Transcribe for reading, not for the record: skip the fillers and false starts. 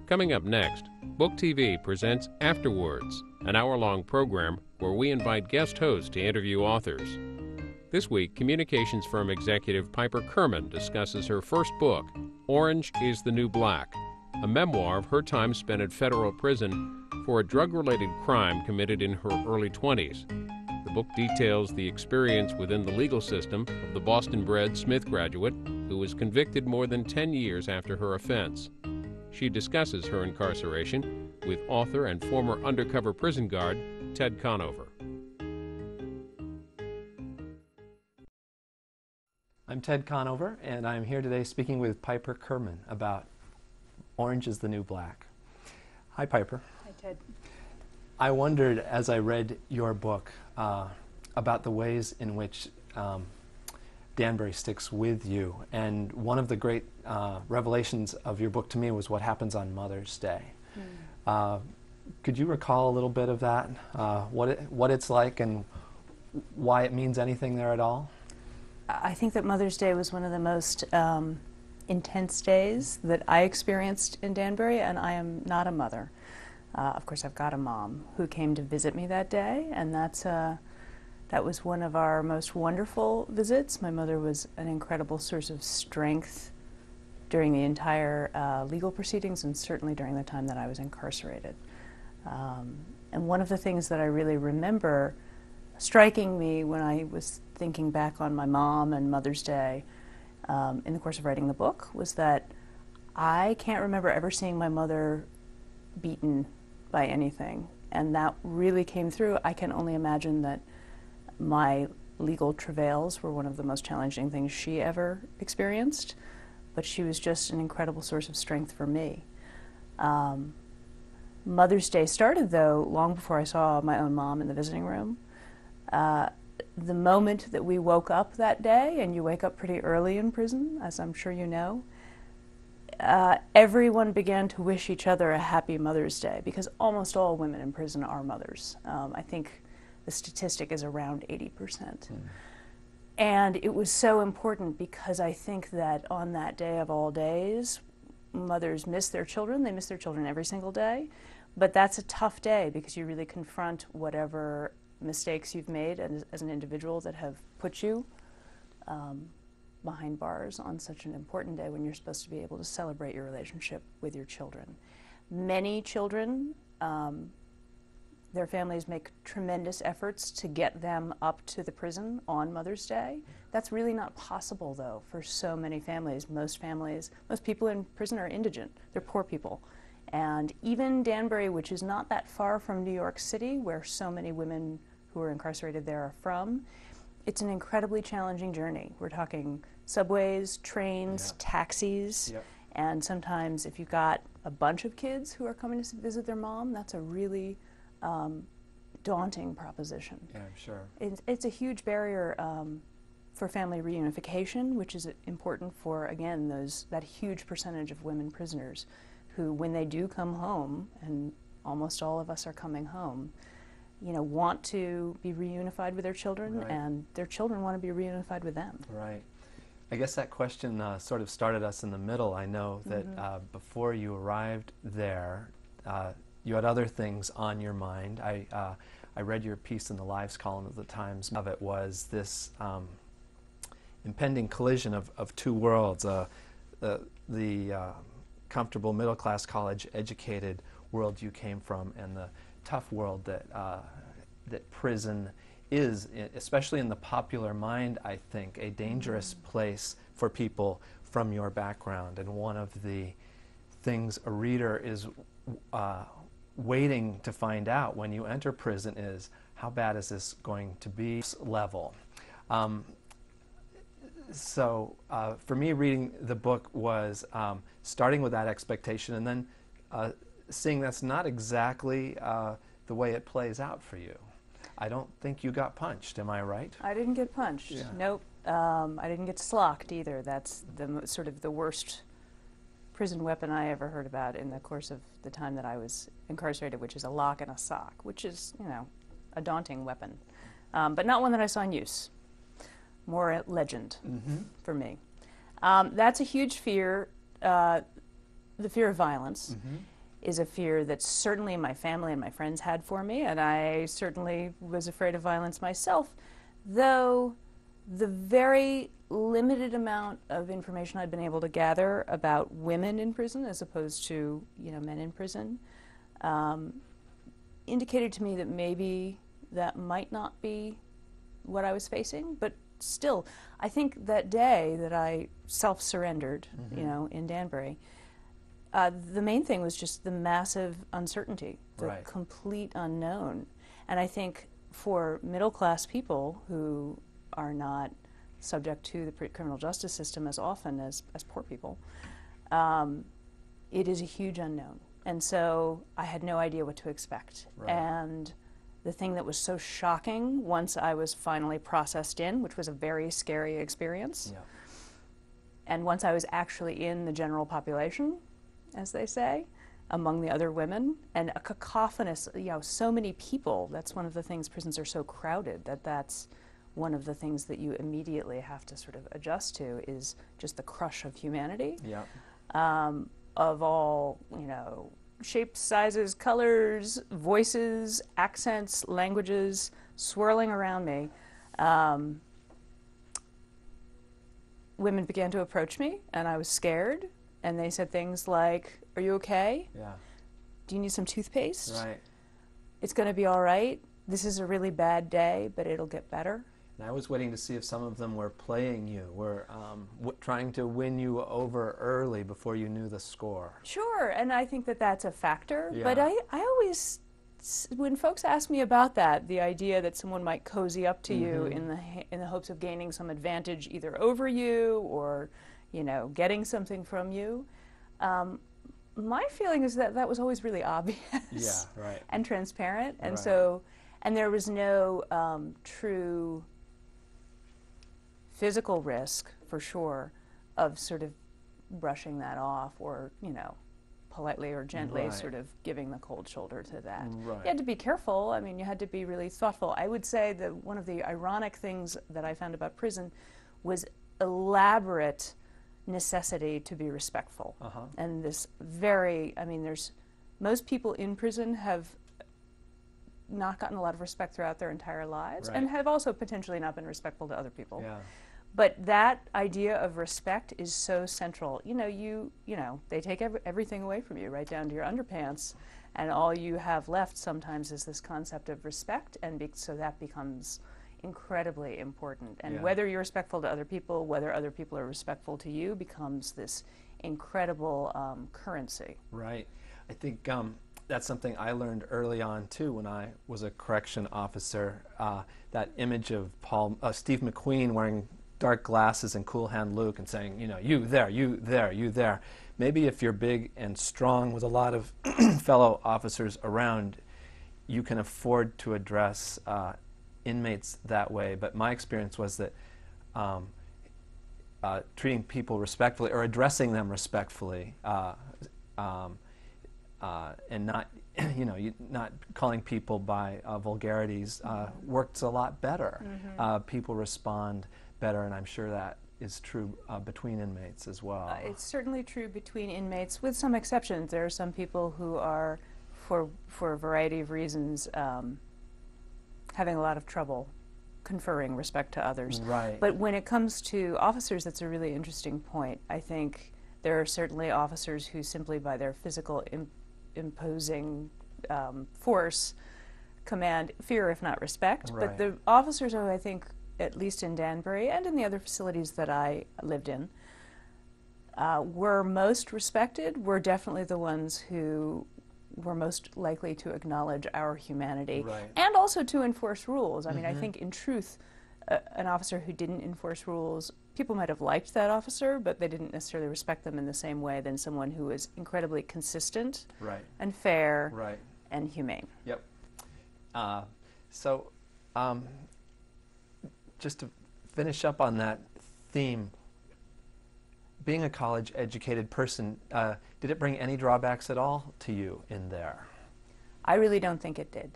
Coming up next, Book TV presents Afterwards, an hour-long program where we invite guest hosts to interview authors. This week, communications firm executive Piper Kerman discusses her first book, Orange is the New Black, a memoir of her time spent at federal prison for a drug-related crime committed in her early 20s. The book details the experience within the legal system of the Boston-bred Smith graduate who was convicted more than 10 years after her offense. She discusses her incarceration with author and former undercover prison guard Ted Conover. I'm Ted Conover, and I'm here today speaking with Piper Kerman about Orange is the New Black. Hi, Piper. Hi, Ted. I wondered, as I read your book, about the ways in which Danbury sticks with you. And one of the great revelations of your book to me was what happens on Mother's Day. Could you recall a little bit of that, what it's like and why it means anything there at all? I think that Mother's Day was one of the most intense days that I experienced in Danbury, and I am not a mother. Of course, I've got a mom who came to visit me that day, and that was one of our most wonderful visits. My mother was an incredible source of strength during the entire legal proceedings, and certainly during the time that I was incarcerated. And one of the things that I really remember striking me when I was thinking back on my mom and Mother's Day in the course of writing the book was that I can't remember ever seeing my mother beaten by anything, and that really came through. I can only imagine that my legal travails were one of the most challenging things she ever experienced, but she was just an incredible source of strength for me. Mother's Day started, though, long before I saw my own mom in the visiting room. The moment that we woke up that day, and you wake up pretty early in prison, as I'm sure you know, everyone began to wish each other a happy Mother's Day, because almost all women in prison are mothers. I think the statistic is around 80%. And it was so important because I think that on that day of all days, mothers miss their children. They miss their children every single day. But that's a tough day because you really confront whatever mistakes you've made as an individual that have put you behind bars on such an important day when you're supposed to be able to celebrate your relationship with your children. Many children, their families make tremendous efforts to get them up to the prison on Mother's Day. That's really not possible, though, for so many families. Most people in prison are indigent. They're poor people. And even Danbury, which is not that far from New York City, where so many women who are incarcerated there are from, it's an incredibly challenging journey. We're talking subways, trains, taxis, and sometimes if you've got a bunch of kids who are coming to visit their mom, that's a really daunting proposition. Yeah, I'm sure. It's a huge barrier for family reunification, which is important for, again, that huge percentage of women prisoners who, when they do come home, and almost all of us are coming home, want to be reunified with their children, and their children want to be reunified with them. Right. I guess that question sort of started us in the middle. I know that before you arrived there, you had other things on your mind. I read your piece in the Lives column of the Times. Of it was this impending collision of two worlds, the comfortable middle-class college-educated world you came from and the tough world that prison is, especially in the popular mind, I think, a dangerous place for people from your background. And one of the things a reader is waiting to find out when you enter prison is, how bad is this going to be? Level. So for me, reading the book was starting with that expectation and then seeing that's not exactly the way it plays out for you. I don't think you got punched, am I right? I didn't get punched. Yeah. Nope. I didn't get slocked either. That's sort of the worst prison weapon I ever heard about in the course of the time that I was incarcerated, which is a lock and a sock, which is, a daunting weapon, but not one that I saw in use. More a legend for me. That's a huge fear, the fear of violence. is a fear that certainly my family and my friends had for me, and I certainly was afraid of violence myself, though the very limited amount of information I'd been able to gather about women in prison as opposed to, men in prison, indicated to me that maybe that might not be what I was facing. But still, I think that day that I self-surrendered, in Danbury, the main thing was just the massive uncertainty, the complete unknown. And I think for middle-class people who are not subject to the criminal justice system as often as poor people, it is a huge unknown. And so I had no idea what to expect. And the thing that was so shocking once I was finally processed in, which was a very scary experience, and once I was actually in the general population, as they say, among the other women, and a cacophonous, so many people. That's one of the things, prisons are so crowded that's one of the things that you immediately have to sort of adjust to, is just the crush of humanity. Of all, shapes, sizes, colors, voices, accents, languages swirling around me. Women began to approach me, and I was scared. And they said things like, "Are you okay? Do you need some toothpaste? It's going to be all right. This is a really bad day, but it'll get better." And I was waiting to see if some of them were playing you, were trying to win you over early before you knew the score. Sure, and I think that that's a factor. But I always, when folks ask me about that, the idea that someone might cozy up to you in the hopes of gaining some advantage either over you or getting something from you, my feeling is that that was always really obvious and transparent. And so, and there was no true physical risk, for sure, of sort of brushing that off or, politely or gently sort of giving the cold shoulder to that. You had to be careful. I mean, you had to be really thoughtful. I would say that one of the ironic things that I found about prison was elaborate necessity to be respectful. And this most people in prison have not gotten a lot of respect throughout their entire lives and have also potentially not been respectful to other people. But that idea of respect is so central. They take everything away from you, right down to your underpants, and all you have left sometimes is this concept of respect, and so that becomes incredibly important. And whether you're respectful to other people, whether other people are respectful to you, becomes this incredible currency. I think that's something I learned early on too when I was a correction officer. That image of Steve McQueen wearing dark glasses and Cool Hand Luke and saying, you there, you there, you there. Maybe if you're big and strong with a lot of fellow officers around, you can afford to address inmates that way. But my experience was that treating people respectfully or addressing them respectfully and not, not calling people by vulgarities works a lot better. People respond better, and I'm sure that is true between inmates as well. It's certainly true between inmates, with some exceptions. There are some people who are, for a variety of reasons, having a lot of trouble conferring respect to others. But when it comes to officers, that's a really interesting point. I think there are certainly officers who simply by their physical imposing force command fear, if not respect. But the officers who I think, at least in Danbury and in the other facilities that I lived in, were most respected were definitely the ones who were most likely to acknowledge our humanity and also to enforce rules. I mean, I think in truth, an officer who didn't enforce rules, people might have liked that officer, but they didn't necessarily respect them in the same way than someone who was incredibly consistent and fair and humane. Just to finish up on that theme, being a college-educated person, did it bring any drawbacks at all to you in there? I really don't think it did.